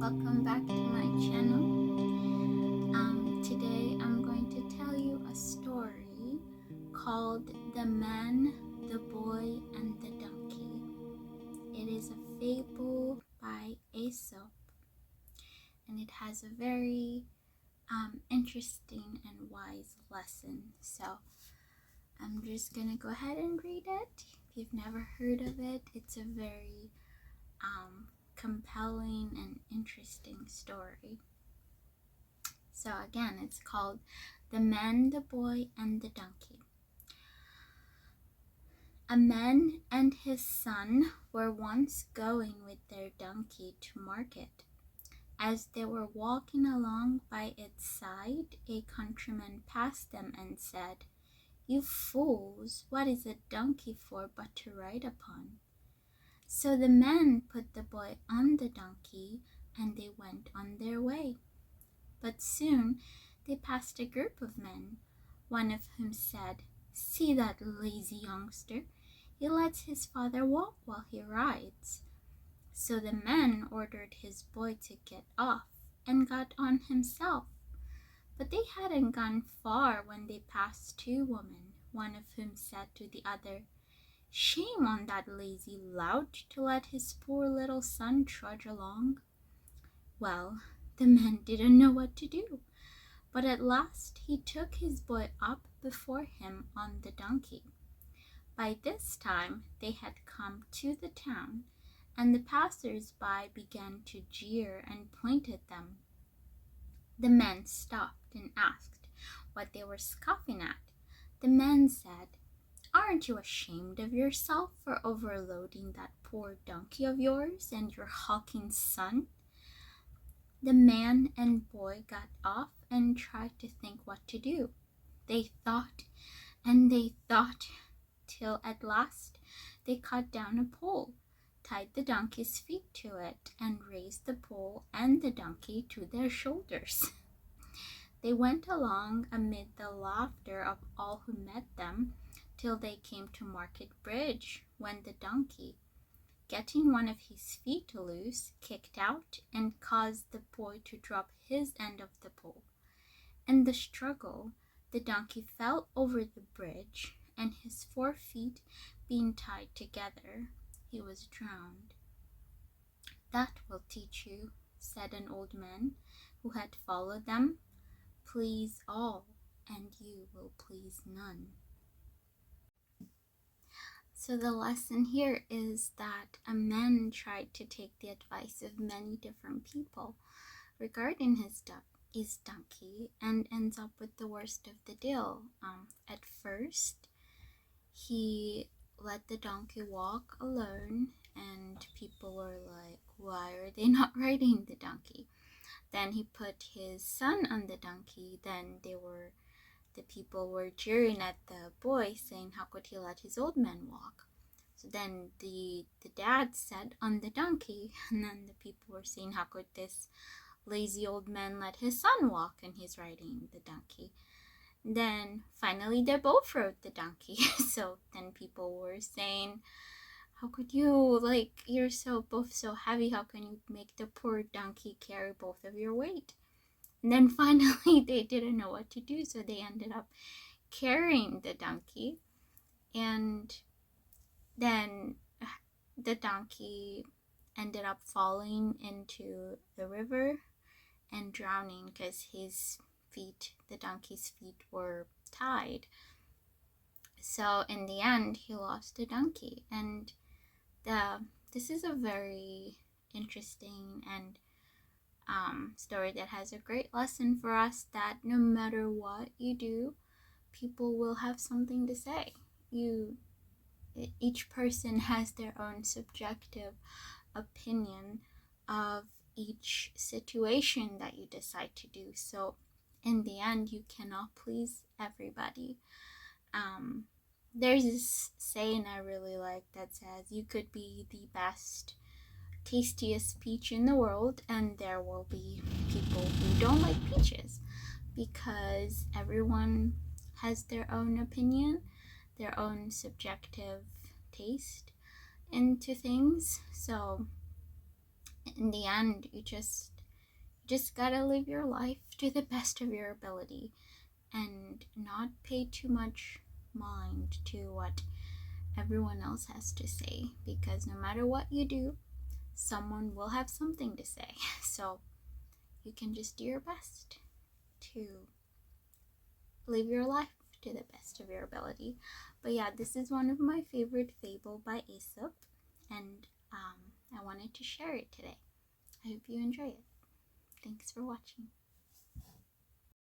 welcome back to my channel. Today I'm going to tell you a story called The Man, the Boy, and the Donkey. It is a fable by Aesop, and it has a very interesting and wise lesson. So I'm just gonna go ahead and read it. If you've never heard of it, it's a very compelling and interesting story. So again, it's called The Man, the Boy, and the Donkey. A man and his son were once going with their donkey to market. As they were walking along by its side, a countryman passed them and said, "You fools, what is a donkey for but to ride upon?" So the man put the boy on the donkey, and they went on their way. But soon they passed a group of men, one of whom said, "See that lazy youngster, he lets his father walk while he rides." So the man ordered his boy to get off, and got on himself. But they hadn't gone far when they passed two women, one of whom said to the other, "Shame on that lazy lout to let his poor little son trudge along." Well, the man didn't know what to do, but at last he took his boy up before him on the donkey. By this time they had come to the town, and the passers-by began to jeer and point at them. The men stopped and asked what they were scoffing at. The man said, "Aren't you ashamed of yourself for overloading that poor donkey of yours and your hulking son?" The man and boy got off and tried to think what to do. They thought and they thought till at last they cut down a pole, tied the donkey's feet to it, and raised the pole and the donkey to their shoulders. They went along amid the laughter of all who met them till they came to Market Bridge, when the donkey, getting one of his feet loose, kicked out and caused the boy to drop his end of the pole. In the struggle, the donkey fell over the bridge, and his 4 feet being tied together, he was drowned. "That will teach you," said an old man who had followed them. "Please all, and you will please none." So the lesson here is that a man tried to take the advice of many different people regarding his donkey, and ends up with the worst of the deal. At first, he let the donkey walk alone, and people were like, "Why are they not riding the donkey?" Then he put his son on the donkey. Then the people were jeering at the boy, saying, "How could he let his old man walk?" So then the dad sat on the donkey, and then the people were saying, "How could this lazy old man let his son walk, and he's riding the donkey?" Then finally they both rode the donkey. So then people were saying, "How could you, you're both so heavy, how can you make the poor donkey carry both of your weight?" And then finally they didn't know what to do, so they ended up carrying the donkey. And then the donkey ended up falling into the river and drowning because the donkey's feet were tied. So in the end, he lost the donkey. And this is a very interesting and story that has a great lesson for us, that no matter what you do, people will have something to say. Each person has their own subjective opinion of each situation that you decide to do. So in the end, you cannot please everybody. There's this saying I really like that says, "You could be the best, tastiest peach in the world, and there will be people who don't like peaches," because everyone has their own opinion, their own subjective taste into things. So in the end, you just just gotta live your life to the best of your ability and not pay too much mind to what everyone else has to say, because no matter what you do, someone will have something to say. So you can just do your best to live your life to the best of your ability. But yeah, this is one of my favorite fable by Aesop, and I wanted to share it today. I hope you enjoy it. Thanks for watching.